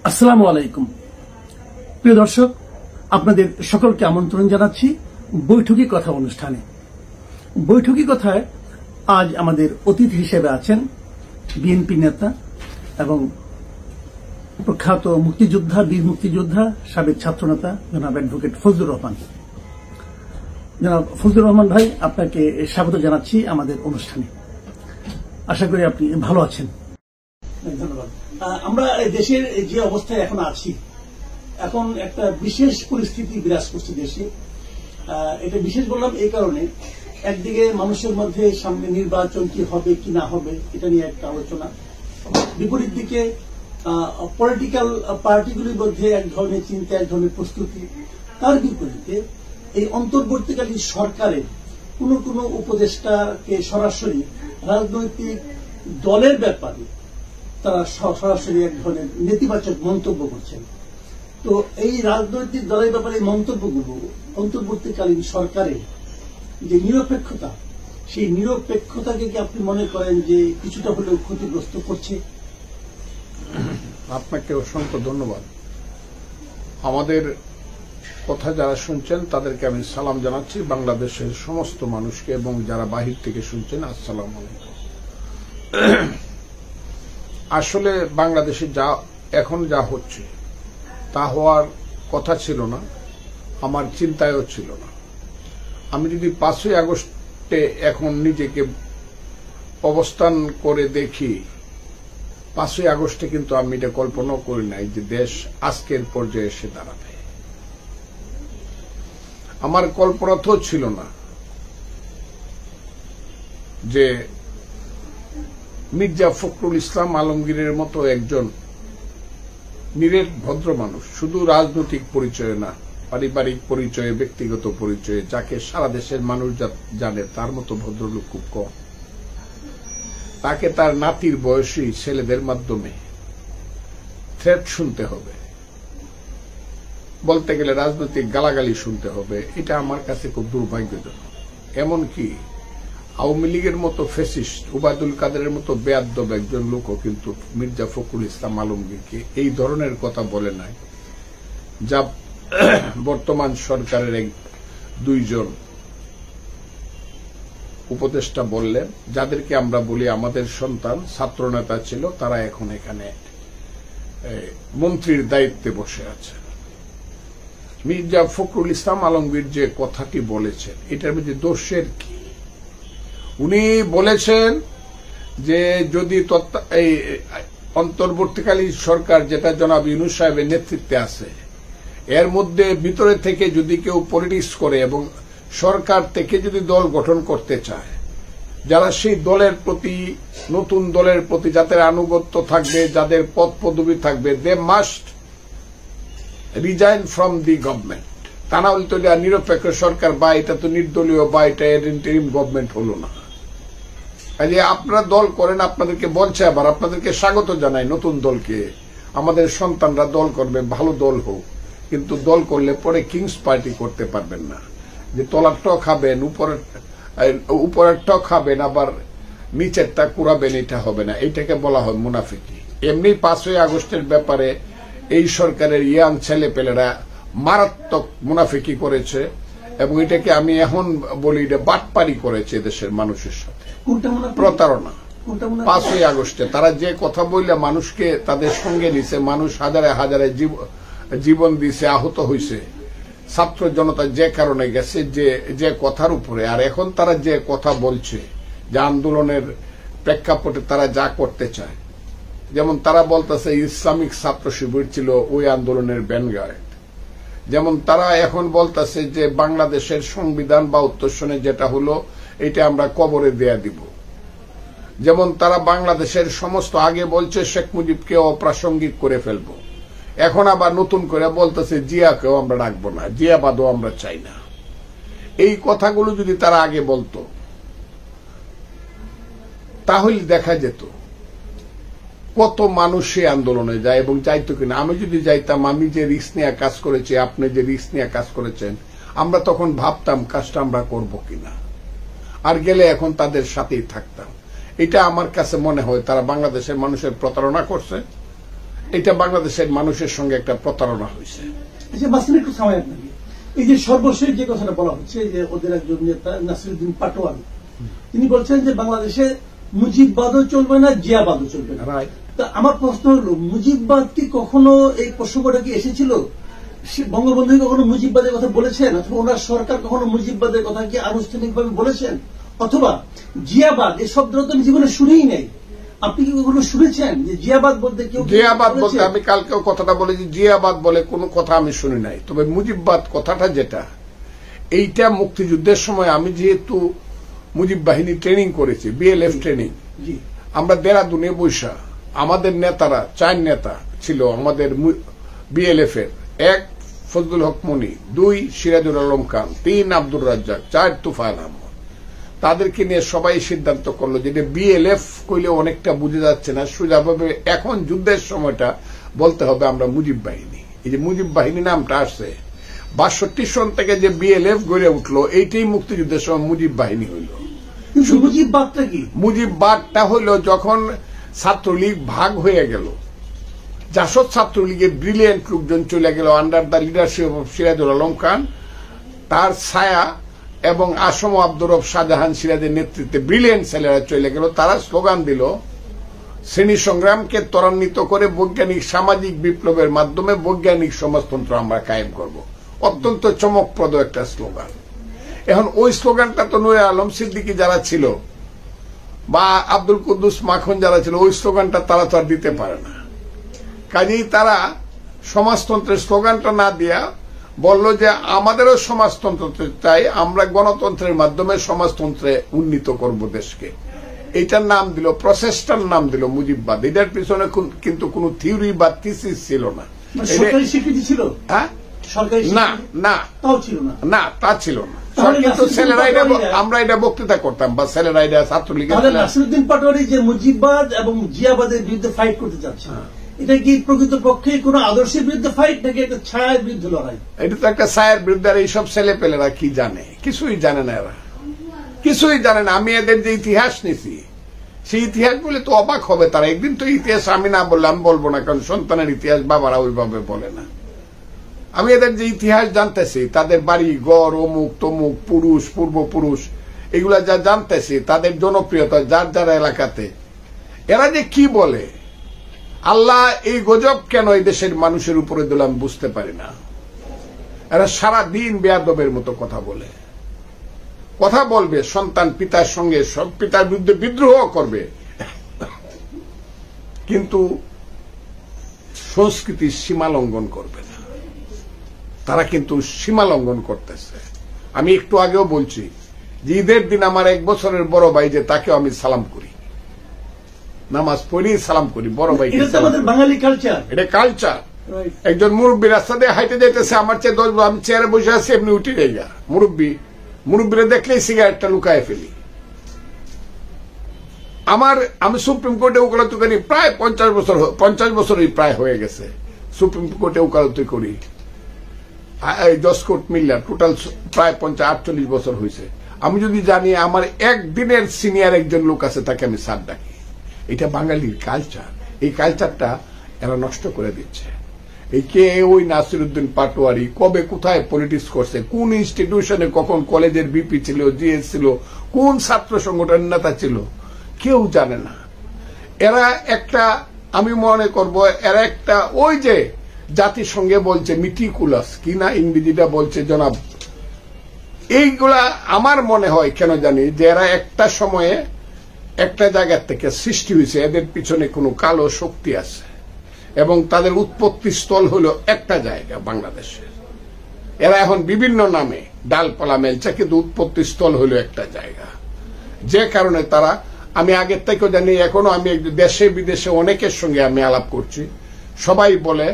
আসসালামু আলাইকুম প্রিয় দর্শক, আপনাদের সকলকে আমন্ত্রণ জানাচ্ছি বৈঠকি কথা অনুষ্ঠানে। বৈঠকি কথায় আজ আমাদের অতিথি হিসেবে আছেন বিএনপি নেতা এবং প্রখ্যাত মুক্তিযোদ্ধা, বীর মুক্তিযোদ্ধা, সাবেক ছাত্রনেতা জনাব অ্যাডভোকেট ফজলুর রহমান। জনাব ফজলুর রহমান ভাই, আপনাকে স্বাগত জানাচ্ছি আমাদের অনুষ্ঠানে। আশা করি আপনি ভালো আছেন। ধন্যবাদ। আমরা দেশের যে অবস্থায় এখন আছি, এখন একটা বিশেষ পরিস্থিতি বিরাজ করছে দেশে। এটা বিশেষ বললাম এই কারণে, একদিকে মানুষের মধ্যে সামনে নির্বাচন কি হবে কি না হবে এটা নিয়ে একটা আলোচনা, বিপরীত দিকে পলিটিক্যাল পার্টিগুলির মধ্যে এক ধরনের চিন্তা, এক ধরনের প্রস্তুতি। তার বিপরীতে এই অন্তর্বর্তীকালীন সরকারের কোন উপদেষ্টাকে সরাসরি রাজনৈতিক দলের ব্যাপারে তারা সরাসরি এক ধরনের নেতিবাচক মন্তব্য করছেন। তো এই রাজনৈতিক দলের ব্যাপারে মন্তব্যগুলো অন্তর্বর্তীকালীন সরকারের যে নিরপেক্ষতা, সেই নিরপেক্ষতাকে কি আপনি মনে করেন যে কিছুটা হলেও ক্ষতিগ্রস্ত করছে? আপনাকে অসংখ্য ধন্যবাদ। আমাদের কথা যারা শুনছেন তাদেরকে আমি সালাম জানাচ্ছি, বাংলাদেশের সমস্ত মানুষকে, এবং যারা বাহির থেকে শুনছেন আসসালামু আলাইকুম। আসলে বাংলাদেশে এখন যা হচ্ছে তা হওয়ার কথা ছিল না, আমার চিন্তায়ও ছিল না। আমি যদি 5ই আগস্টে এখন নিজেকে অবস্থান করে দেখি, 5ই আগস্টে কিন্তু আমি এটা কল্পনা করি নাই যে দেশ আজকের পর্যায়ে এসে দাঁড়াবে। আমার কল্পনা তো ছিল না যে মির্জা ফখরুল ইসলাম আলমগীরের মতো একজন নিরেট ভদ্র মানুষ, শুধু রাজনৈতিক পরিচয় না, পারিবারিক পরিচয়ে, ব্যক্তিগত পরিচয়ে, যাকে সারা দেশের মানুষ জানে, তার মতো ভদ্রলোক খুব কম। তাকে তার নাতির বয়সী ছেলেদের মাধ্যমে থ্রেট শুনতে হবে, বলতে গেলে রাজনৈতিক গালাগালি শুনতে হবে, এটা আমার কাছে খুব দুর্ভাগ্যজনক। এমনকি আওয়ামী লীগের মতো ফ্যাসিস্ট উবায়দুল কাদেরের মতো বেয়াদ্দব একজন লোকও কিন্তু মির্জা ফখরুল ইসলাম আলমগীরকে এই ধরনের কথা বলে নাই, যা বর্তমান সরকারের 2জন উপদেষ্টা বললেন, যাদেরকে আমরা বলি আমাদের সন্তান, ছাত্রনেতা ছিল, তারা এখন এখানে মন্ত্রীর দায়িত্বে বসে আছে। মির্জা ফখরুল ইসলাম আলমগীর যে কথাটি বলেছেন, এটার মধ্যে দোষের কি? উনি বলেছেন যে যদি এই অন্তর্বর্তীকালীন সরকার, যেটা জনাব ইউনূস সাহেবের নেতৃত্বে আছে, এর মধ্যে ভিতরে থেকে যদি কেউ পলিটিক্স করে এবং সরকার থেকে যদি দল গঠন করতে চায়, যারা সেই দলের প্রতি, নতুন দলের প্রতি যাদের আনুগত্য থাকবে, যাদের পদ পদবি থাকবে, they must resign from the government. তা না হলে তো এটা নিরপেক্ষ সরকার, বা এটা তো নির্দলীয়, বা এটা ইন্টারিম গভর্নমেন্ট হলো না। কাজে আপনারা দল করেন, আপনাদেরকে বলছে, আবার আপনাদেরকে স্বাগত জানাই নতুন দলকে। আমাদের সন্তানরা দল করবে, ভালো দল হোক, কিন্তু দল করলে পরে কিংস পার্টি করতে পারবেন না, যে তলার ট খাবেন, উপরের ট খাবেন, আবার নিচেরটা কুড়াবেন, এটা হবে না। এইটাকে বলা হয় মুনাফিকি। এমনি 5ই আগস্টের ব্যাপারে এই সরকারের ইয়াং ছেলেপেলেরা মারাত্মক মুনাফিকি করেছে, এবং এটাকে আমি এখন বলি এটা বাটপারি করেছে দেশের মানুষের সাথে, প্রতারণা। 5ই আগস্টে তারা যে কথা বললে মানুষকে তাদের সঙ্গে নিছে, মানুষ হাজারে হাজারে জীবন দিছে, আহত হয়েছে, ছাত্র জনতা যে কারণে গেছে, যে কথার উপরে। আর এখন তারা যে কথা বলছে, যে আন্দোলনের প্রেক্ষাপটে তারা যা করতে চায়, যেমন তারা বলতেছে ইসলামিক ছাত্র শিবির ছিল ওই আন্দোলনের ভ্যানগার্ড, যেমন তারা এখন বলতেছে যে বাংলাদেশের সংবিধান বা উত্তরসনে যেটা হলো এটা আমরা কবরে দেয়া দিব, যেমন তারা বাংলাদেশের সমস্ত, আগে বলছে শেখ মুজিবকে অপ্রাসঙ্গিক করে ফেলব, এখন আবার নতুন করে বলতেছে জিয়াকেও আমরা রাখবো না, জিয়াবাদও আমরা চাই না। এই কথাগুলো যদি তারা আগে বলতো তাহলে দেখা যেত কত মানুষ সেই আন্দোলনে যায় এবং যাইতো কিনা। আমি যদি যাইতাম, আমি যে রিস্ক নিয়ে কাজ করেছি, আপনি যে রিস্ক নিয়ে কাজ করেছেন, আমরা তখন ভাবতাম কাজটা আমরা করব কিনা, আর গেলে এখন তাদের সাথেই থাকতাম। এটা আমার কাছে মনে হয় তারা বাংলাদেশের মানুষের প্রতারণা করছে, এটা বাংলাদেশের মানুষের সঙ্গে একটা প্রতারণা হয়েছে। আচ্ছা, মাসিন একটু সময় আপনাকে, এই যে সর্বশেষ যে কথাটা বলা হচ্ছে যে ওদের একজন নেতা নাসিরুদ্দিন পাটোয়ারি, তিনি বলছেন যে বাংলাদেশে মুজিববাদও চলবে না, জিয়াবাদও চলবে না। তা আমার প্রশ্ন হলো, মুজিববাদ কি কখনো, এই প্রসঙ্গটা কি এসেছিল? বঙ্গবন্ধু কখনো মুজিববাদের কথা বলেছেন, অথবা ওনার সরকার কখনো মুজিববাদের কথা কি আনুষ্ঠানিকভাবে বলেছেন? অথবা জিয়াবাদ এই শব্দটা তো আমি জীবনে শুনেই নাই, আপনি কি কখনো শুনেছেন যে জিয়াবাদ বলতে? কেউ জিয়াবাদ বলতে, আমি কালকেও কথাটা বলেছি, জিয়াবাদ বলে কোনো কথা আমি শুনি নাই। তবে মুজিববাদ কথাটা যেটা, এইটা মুক্তিযুদ্ধের সময় আমি যেহেতু মুজিব বাহিনী ট্রেনিং করেছি, বিএলএফ ট্রেনিং, আমরা দেরাদুনে বৈশা আমাদের নেতারা, 4 নেতা ছিল আমাদের বিএলএফ এর, 1 ফজলুল হক মনি, 2 সিরাজুল আলম খান, 3 আব্দুর রাজ্জাক, 4 তুফাইল আহমদ। তাদেরকে নিয়ে সবাই সিদ্ধান্ত করলো যে বিএলএফ কইলে অনেকটা বুঝে যাচ্ছে না, সোজাভাবে এখন যুদ্ধের সময়টা বলতে হবে আমরা মুজিব বাহিনী। এই যে মুজিব বাহিনী নামটা আসছে 62 সন থেকে যে বিএলএফ গড়ে উঠলো, এইটাই মুক্তিযুদ্ধের সময় মুজিব বাহিনী হইল। মুজিববাদটা কি? মুজিববাদটা হইল যখন ছাত্রলীগ ভাগ হয়ে গেল, জাসদ ছাত্রলীগের ব্রিলিয়েন্ট লোকজন চলে গেল under the leadership of Sirajul Alam Khan, তার ছায়া এবং আসম আব্দুর রব শাহজাহান সিরাজের নেতৃত্বে ব্রিলিয়েন্ট ছেলেরা চলে গেল। তারা স্লোগান দিল, শ্রেণী সংগ্রামকে ত্বরান্বিত করে বৈজ্ঞানিক সামাজিক বিপ্লবের মাধ্যমে বৈজ্ঞানিক সমাজতন্ত্র আমরা কায়েম করব। অত্যন্ত চমকপ্রদ একটা স্লোগান। এখন ওই স্লোগানটা তো নূরে আলম সিদ্দিকী যারা ছিল বা আব্দুল কুদ্দুস মাখন যারা ছিল, ওই স্লোগানটা তারা তো আর দিতে পারে না। কাজেই তারা সমাজতন্ত্রের স্লোগানটা না দিয়া বলল যে আমাদেরও সমাজতন্ত্র চাই, আমরা গণতন্ত্রের মাধ্যমে সমাজতন্ত্রে উন্নীত করব দেশকে। এইটার নাম দিল, প্রসেসটার নাম দিল মুজিববাদ। এটার পিছনে কিন্তু কোনো থিওরি বা থিসিস ছিল না। সরকারি স্বীকৃতি ছিল? হ্যাঁ, না, না, তাও ছিল না। না, তা ছিল না। কিন্তু ছেলেরা আমরা এটা বক্তৃতা করতাম, বা ছেলেরা এটা ছাত্রলীগের। নাসিরুদ্দিন পাটোয়ারি যে মুজিববাদ এবং জিয়াবাদের বিরুদ্ধে ফাইট করতে চাচ্ছে, এটা কি প্রকৃতপক্ষে কোন আদর্শের বিরুদ্ধে ফাইট নাকি একটা ছায়ার বিরুদ্ধে লড়াই? এটা তো একটা ছায়ার বিরুদ্ধে। আর এইসব ছেলে পেলেরা কি জানে? কিছুই জানে না, এরা কিছুই জানে না। আমি এদের যে ইতিহাস নিছি, সেই ইতিহাস বলে তো অবাক হবে তারা। একদিন তো ইতিহাস আমি না বললে আমি বলবো না, কারণ সন্তানের ইতিহাস বাবারা ওইভাবে বলে না। আমি এদের যে ইতিহাস জানতেছি, তাদের বাড়ি ঘর, অমুক তমুক, পুরুষ, পূর্বপুরুষ, এগুলা যা জানতেছি, তাদের জনপ্রিয়তা যার যার এলাকাতে, এরা যে কি বলে, আল্লাহ এই গজব কেন এই দেশের মানুষের উপরে দিল আমি বুঝতে পারি না। এরা সারা দিন বেয়াদবের মতো কথা বলে, কথা বলবে, সন্তান পিতার সঙ্গে পিতার বিরুদ্ধে বিদ্রোহ করবে, কিন্তু সংস্কৃতির সীমা লঙ্ঘন করবে না। তারা কিন্তু সীমা লঙ্ঘন করতেছে। আমি একটু আগেও বলছি যে ঈদের দিন আমার 1 বছরের বড় ভাই, যে তাকেও আমি সালাম করি, নামাজ পড়ি সালাম করি, বড় ভাই। বাঙালি কালচার, এটা কালচার। একজন মুরব্বী রাস্তা দিয়ে হাইটে যাইতেছে, আমার চেয়ে 10, আমি চেয়ারে বসে আছি, এমনি উঠে যাই, মুরব্বীরা দেখলেই সিগারেটটা লুকায় ফেলি। আমি সুপ্রিম কোর্টে ওকালতি করি প্রায় 50 বছরই প্রায় হয়ে গেছে। সুপ্রিম কোর্টে ওকালতি করি, জজ কোর্ট মিল্লা, টোটাল প্রায় 48 বছর হয়েছে। আমি যদি জানি আমার একদিনের সিনিয়র একজন লোক আছে, তাকে আমি স্যার ডাকি। এটা বাঙালির কালচার। এই কালচারটা এরা নষ্ট করে দিচ্ছে। এই কে ওই নাসিরুদ্দিন পাটোয়ারি কবে কোথায় পলিটিক্স করছে, কোন ইনস্টিটিউশনে কখন কলেজের বিপি ছিল, জিএস ছিল, কোন ছাত্র সংগঠনের নেতা ছিল, কেউ জানে না। এরা একটা, আমি মনে করব এরা একটা, ওই যে জাতিসংঘে বলছে মিটিকুলাস কিনা ইংরেজিটা বলছে জনাব, এইগুলা আমার মনে হয় কেন জানি যে এরা একটা সময়ে একটা জায়গা থেকে সৃষ্টি হয়েছে, এদের পিছনে কোনো কালো শক্তি আছে এবং তাদের উৎপত্তি স্থল হলো একটা জায়গা বাংলাদেশে। এরা এখন বিভিন্ন নামে ডালপালা মেলছে, কিন্তু উৎপত্তি স্থল হলো একটা জায়গা। যে কারণে তারা, আমি আগের থেকেও জানি, এখনো আমি দেশে বিদেশে অনেকের সঙ্গে আমি আলাপ করছি, সবাই বলে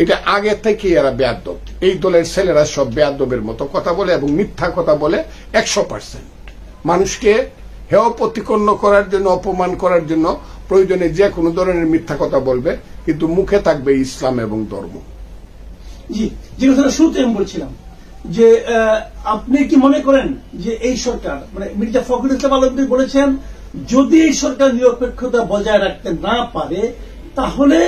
এটা আগে থেকে এরা বেয়াদব। এই দলের ছেলেরা সব বেয়াদবের মতো কথা বলে এবং মিথ্যা কথা বলে 100%। মানুষকে হেয় প্রতিপন্ন করার জন্য, অপমান করার জন্য প্রয়োজনে যে কোনো ধরনের মিথ্যা কথা বলবে, কিন্তু মুখে থাকবে ইসলাম এবং ধর্ম। জি, যে কথাটা শুরুতে আমি বলছিলাম যে আপনি কি মনে করেন যে এই সরকার, মানে মির্জা ফখরুল ইসলাম আলমগীর বলেছেন, যদি এই সরকার নিরপেক্ষতা বজায় রাখতে না পারে তাহলে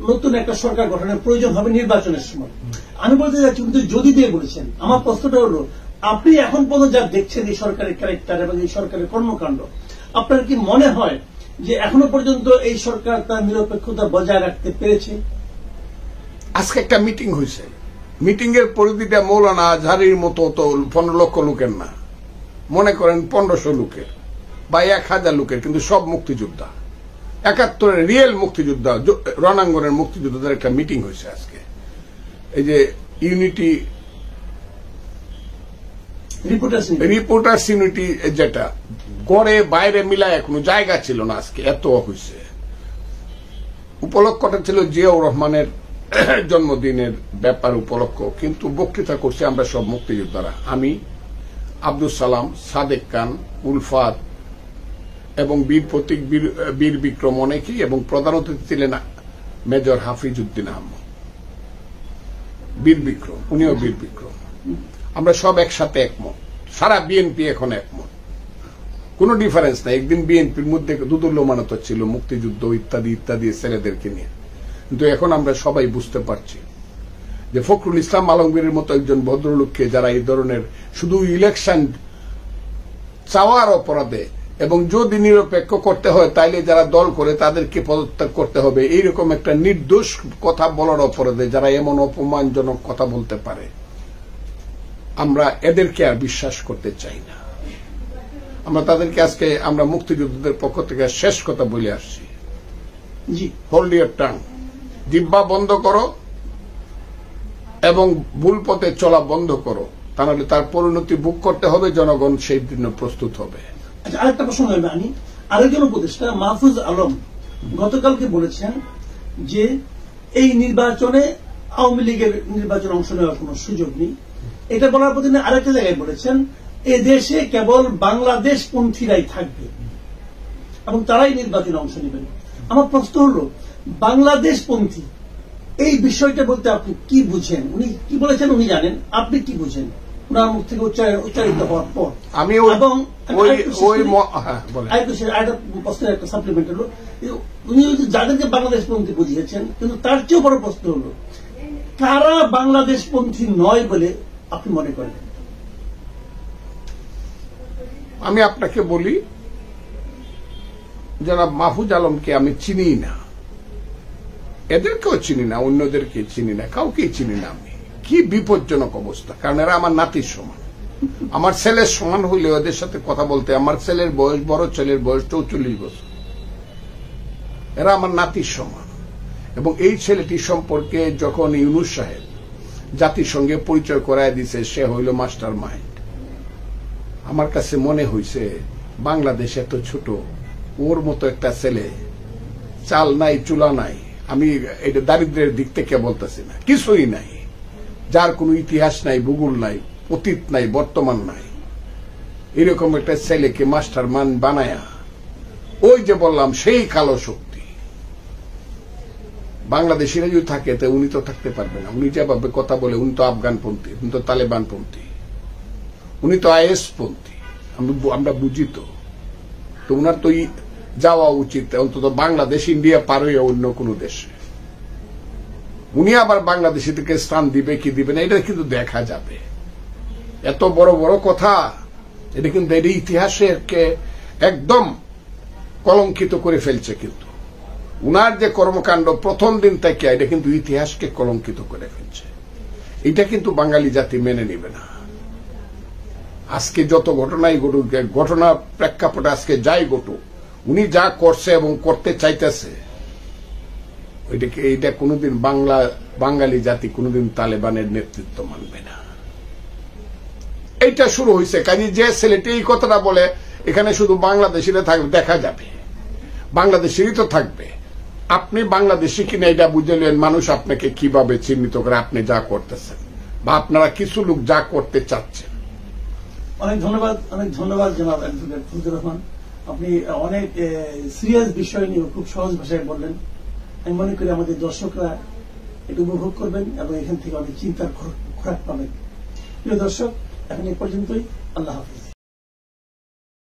নতুন একটা সরকার গঠনের প্রয়োজন হবে নির্বাচনের সময়। আমি বলতে চাচ্ছি কিন্তু যদি দিয়ে বলেছেন, আমার প্রশ্নটা হলো আপনি এখন পর্যন্ত যা দেখছেন এই সরকারের ক্যারেক্টার এবং এই সরকারের কর্মকাণ্ড, আপনার কি মনে হয় যে এখনো পর্যন্ত এই সরকার তার নিরপেক্ষতা বজায় রাখতে পেরেছে? আজকে একটা মিটিং হয়েছে, মিটিং এর পরিধিটা মৌলানা আজহারির মতো তো 15 লক্ষ লোকের না, মনে করেন 1500 লোকের বা 1000 লোকের, কিন্তু সব মুক্তিযোদ্ধা, 71-এর রিয়েল মুক্তিযোদ্ধা, রণাঙ্গনের মুক্তিযোদ্ধাদের একটা মিটিং হয়েছে আজকে। এই যে ইউনিটি রিপোর্টার্স ইউনিটি, যেটা গড়ে বাইরে মিলায় কোনো জায়গা ছিল না, আজকে এত হয়েছে। উপলক্ষটা ছিল জিয়াউর রহমানের জন্মদিনের ব্যাপার উপলক্ষ, কিন্তু বক্তৃতা করছি আমরা সব মুক্তিযোদ্ধারা, আমি, আব্দুল সালাম, সাদেক খান, উলফাত এবং বীর প্রতীক, বীর বিক্রম অনেকেই, এবং প্রধান অতিথি ছিলেন মেজর হাফিজ উদ্দিন আহমদ, বীর বিক্রম, উনিও বীর বিক্রম। আমরা সব একসাথে একমত, সারা বিএনপি এখন একমত, কোন ডিফারেন্স নাই। একদিন বিএনপির মধ্যে দুদুল্যমানতা ছিল মুক্তিযুদ্ধ ইত্যাদি ইত্যাদি ছেলেদেরকে নিয়ে, কিন্তু এখন আমরা সবাই বুঝতে পারছি যে ফখরুল ইসলাম আলমগীরের মতো একজন ভদ্রলোককে যারা এই ধরনের শুধু ইলেকশন চাওয়ার অপরাধে, এবং যদি নিরপেক্ষ করতে হয় তাইলে যারা দল করে তাদেরকে পদত্যাগ করতে হবে, এইরকম একটা নির্দোষ কথা বলার অপরাধে যারা এমন অপমানজনক কথা বলতে পারে, আমরা এদেরকে আর বিশ্বাস করতে চাই না। আমরা তাদেরকে আজকে আমরা মুক্তিযোদ্ধাদের পক্ষ থেকে শেষ কথা বলে আসছি, হোল্ড ইউর টাং, জিহ্বা বন্ধ করো এবং ভুল পথে চলা বন্ধ করো, তা নাহলে তার পরিণতি ভোগ করতে হবে, জনগণ সেই দিন প্রস্তুত হবে। আচ্ছা, আরেকটা প্রশ্ন নেবে আমি। আরেকজন উপদেষ্টা মাহফুজ আলম গতকালকে বলেছেন যে এই নির্বাচনে আওয়ামী লীগের নির্বাচনে অংশ নেওয়ার কোন সুযোগ নেই। এটা বলার পর তিনি আরেকটা জায়গায় বলেছেন এ দেশে কেবল বাংলাদেশ পন্থীরাই থাকবে এবং তারাই নির্বাচনে অংশ নেবেন। আমার প্রশ্ন হল বাংলাদেশ পন্থী এই বিষয়টা বলতে আপনি কি বুঝেন? উনি কি বলেছেন উনি জানেন, আপনি কি বুঝেন ওনার মুখ থেকে উচ্চারিত হওয়ার পর? আমি প্রশ্নের একটা সাপ্লিমেন্ট হল, উনি যাদেরকে বাংলাদেশ পন্থী বুঝিয়েছেন, কিন্তু তার চেয়েও বড় প্রশ্ন হল কারা বাংলাদেশ পন্থী নয় বলে আপনি মনে করেন? আমি আপনাকে বলি, জনাব মাহফুজ আলমকে আমি চিনি না, এদেরকেও চিনি না, অন্যদেরকে চিনি না, কাউকেই চিনি না আমি। কি বিপজ্জনক অবস্থা, কারণ এরা আমার নাতির সমান, আমার ছেলের সমান হইলে ওদের সাথে কথা বলতে, আমার ছেলের বয়স, বড় ছেলের বয়স 44 বছর, এরা আমার নাতির সমান। এবং এই ছেলেটি সম্পর্কে যখন ইউনূস সাহেব জাতিসংঘে পরিচয় করায় দিছে, সে হইল মাস্টার মাইন্ড। আমার কাছে মনে হইছে বাংলাদেশ এত ছোট, ওর মতো একটা ছেলে, চাল নাই চুলা নাই, আমি এটা দারিদ্রের দিক থেকে বলতেছি না, কিছুই নাই, যার কোনো ইতিহাস নাই, ভূগোল নাই, অতীত নাই, বর্তমান নাই, এরকম একটা ছেলেকে মাস্টার মান বানায়া, ওই যে বললাম সেই কালো শক্তি বাংলাদেশিরা যদি থাকে তো উনি তো থাকতে পারবে না। উনি যেভাবে কথা বলে, উনি তো আফগানপন্থী, উনি তো তালেবানপন্থী, উনি তো আইএস পন্থী, আমরা বুঝি তো। তো উনার তো যাওয়া উচিত অন্তত বাংলাদেশ, ইন্ডিয়া পার হয়ে অন্য কোন দেশে। উনি আবার বাংলাদেশি থেকে স্থান দিবে কি দিবে না এটা কিন্তু দেখা যাবে। এত বড় বড় কথা, এটা কিন্তু এর ইতিহাসকে একদম কলঙ্কিত করে ফেলছে। কিন্তু উনার যে কর্মকাণ্ড প্রথম দিন থেকে, এটা কিন্তু ইতিহাসকে কলঙ্কিত করে ফেলছে। এটা কিন্তু বাঙালি জাতি মেনে নিবে না। আজকে যত ঘটনাই ঘটুক, ঘটনা প্রেক্ষাপটে আজকে যাই ঘটুক, উনি যা করছে এবং করতে চাইতেছে, এইটা কোনোদিন বাঙালি জাতি কোনোদিন তালেবানের নেতৃত্ব মানবে না। এইটা শুরু হয়েছে। কাজে যে ছেলেটি এই কথাটা বলে, এখানে শুধু বাংলাদেশিরা থাকবে, দেখা যাবে বাংলাদেশিরই তো থাকবে। আপনি বাংলাদেশি কিনা এটা বুঝলেন, মানুষ আপনাকে কিভাবে চিহ্নিত করে আপনি যা করতেছেন বা আপনারা কিছু লোক যা করতে চাচ্ছেন। অনেক ধন্যবাদ জনাব অ্যাডভোকেট ফজলুর রহমান। আপনি অনেক সিরিয়াস বিষয় নিয়ে খুব সহজ ভাষায় বললেন। আমি মনে করি আমাদের দর্শকরা এটা উপভোগ করবেন এবং এখান থেকে অনেক চিন্তার খোরাক পাবেন। প্রিয় দর্শক, এখন এ পর্যন্তই। আল্লাহ হাফিজ।